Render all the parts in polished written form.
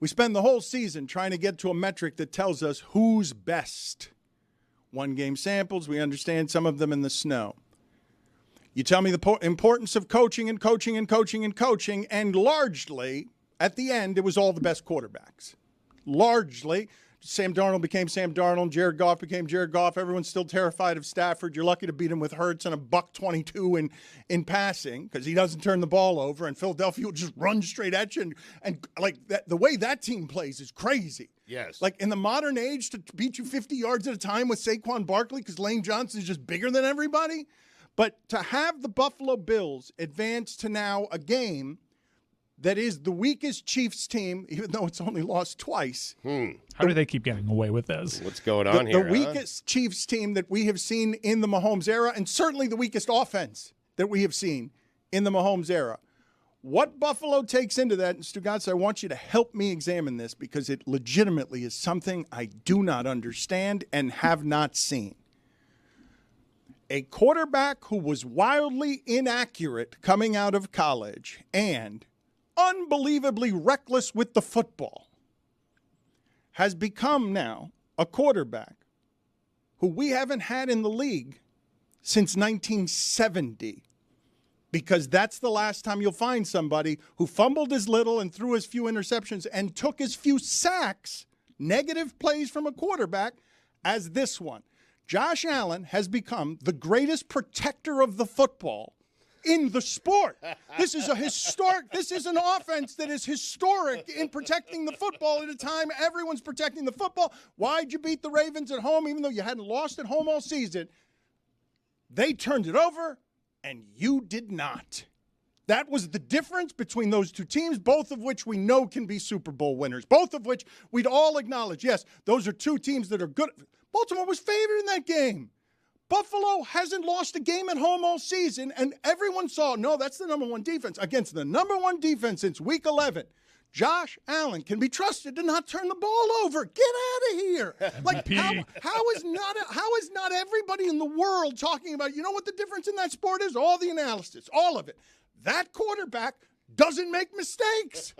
We spend the whole season trying to get to a metric that tells us who's best. One-game samples, we understand some of them in the snow. You tell me the importance of coaching and coaching and coaching and coaching, and largely, at the end, it was all the best quarterbacks. Largely, Sam Darnold became Sam Darnold, Jared Goff became Jared Goff. Everyone's still terrified of Stafford. You're lucky to beat him with Hurts and a $122 in passing because he doesn't turn the ball over, and Philadelphia will just run straight at you. And like that, the way that team plays is crazy. Yes. Like in the modern age, to beat you 50 yards at a time with Saquon Barkley because Lane Johnson is just bigger than everybody. But to have the Buffalo Bills advance to now a game that is the weakest Chiefs team, even though it's only lost twice. How do they keep getting away with this? What's going on here? The weakest Chiefs team that we have seen in the Mahomes era, and certainly the weakest offense that we have seen in the Mahomes era. What Buffalo takes into that, and Stugotz, I want you to help me examine this because it legitimately is something I do not understand and have not seen. A quarterback who was wildly inaccurate coming out of college and unbelievably reckless with the football has become now a quarterback who we haven't had in the league since 1970, because that's the last time you'll find somebody who fumbled as little and threw as few interceptions and took as few sacks, negative plays from a quarterback, as this one. Josh Allen has become the greatest protector of the football in the sport. This is an offense that is historic in protecting the football at a time everyone's protecting the football. Why'd you beat the Ravens at home even though you hadn't lost at home all season? They turned it over, and you did not. That was the difference between those two teams, both of which we know can be Super Bowl winners, both of which we'd all acknowledge, yes, those are two teams that are good. Baltimore was favored in that game. Buffalo hasn't lost a game at home all season, and everyone saw, no, that's the number one defense. Against the number one defense since week 11, Josh Allen can be trusted to not turn the ball over. Get out of here. Like, how is not everybody in the world talking about, you know what the difference in that sport is? All the analysis, all of it. That quarterback doesn't make mistakes.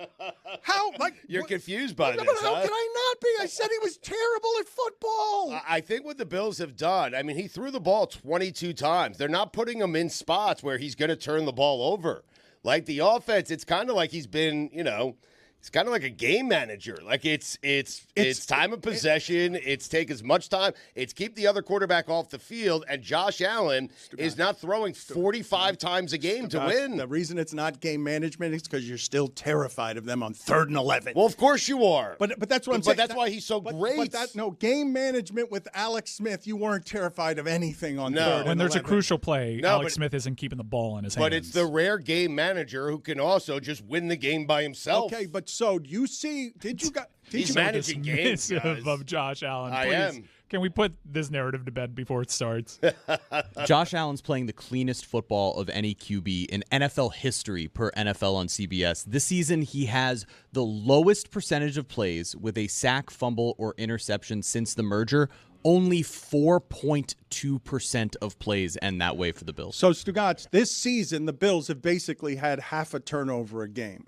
You're confused by this, How can I not be? I said he was terrible at football. I think what the Bills have done, I mean, he threw the ball 22 times. They're not putting him in spots where he's going to turn the ball over. Like the offense, it's kind of like he's been, it's kind of like a game manager. Like it's time of possession. It's take as much time. It's keep the other quarterback off the field. And Josh Allen is not throwing 45 times a game to win. The reason it's not game management is because you're still terrified of them on 3rd and 11. Well, of course you are. But that's what I'm saying. But that's why he's so great. Game management with Alex Smith, you weren't terrified of anything on 3rd and 11. When there's a crucial play, Alex Smith isn't keeping the ball in his hands. But it's the rare game manager who can also just win the game by himself. Okay, but so do you see? He's managing games, guys. Of Josh Allen. I Please, am. Can we put this narrative to bed before it starts? Josh Allen's playing the cleanest football of any QB in NFL history per NFL on CBS. This season, he has the lowest percentage of plays with a sack, fumble, or interception since the merger. Only 4.2% of plays end that way for the Bills. So, Stugotz, this season, the Bills have basically had half a turnover a game.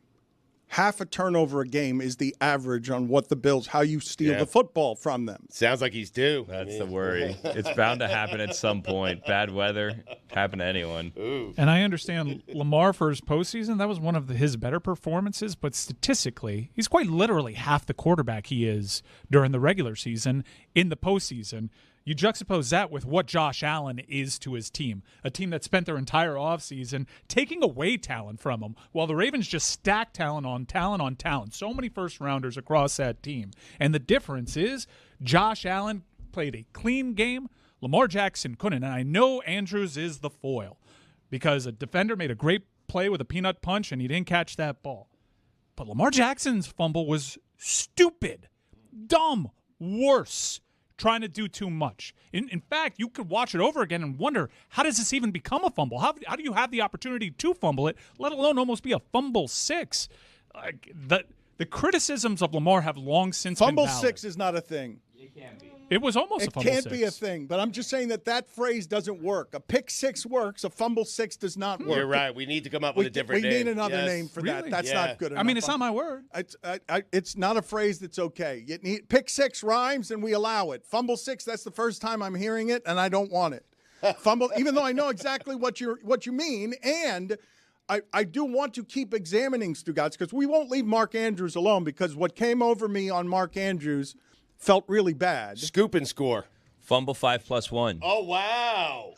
Half a turnover a game is the average on what the Bills, how you steal the football from them. Sounds like he's due. That's the worry. It's bound to happen at some point. Bad weather, happen to anyone. Ooh. And I understand Lamar for his postseason, that was one of his better performances, but statistically, he's quite literally half the quarterback he is during the regular season in the postseason. You juxtapose that with what Josh Allen is to his team, a team that spent their entire offseason taking away talent from him, while the Ravens just stacked talent on talent on talent. So many first-rounders across that team. And the difference is Josh Allen played a clean game. Lamar Jackson couldn't. And I know Andrews is the foil because a defender made a great play with a peanut punch and he didn't catch that ball. But Lamar Jackson's fumble was stupid, dumb, worse. Trying to do too much. In fact, you could watch it over again and wonder, how does this even become a fumble? How do you have the opportunity to fumble it, let alone almost be a fumble 6? The criticisms of Lamar have long since fumble been valid. 6 is not a thing. It can be. It was almost a It fumble can't six. be a thing, but I'm just saying that phrase doesn't work. A pick six works, a fumble six does not work. You're right. We need to come up with a different we name. need another Yes. name for that. Really? That's Yeah. not good enough. I mean, it's not my word. It's not a phrase that's okay. You need, pick six rhymes and we allow it. Fumble six, that's the first time I'm hearing it, and I don't want it. Fumble, even though I know exactly what you mean, and I do want to keep examining Stugotz because we won't leave Mark Andrews alone because what came over me on Mark Andrews felt really bad. Scoop and score. Fumble 5+1. Oh, wow.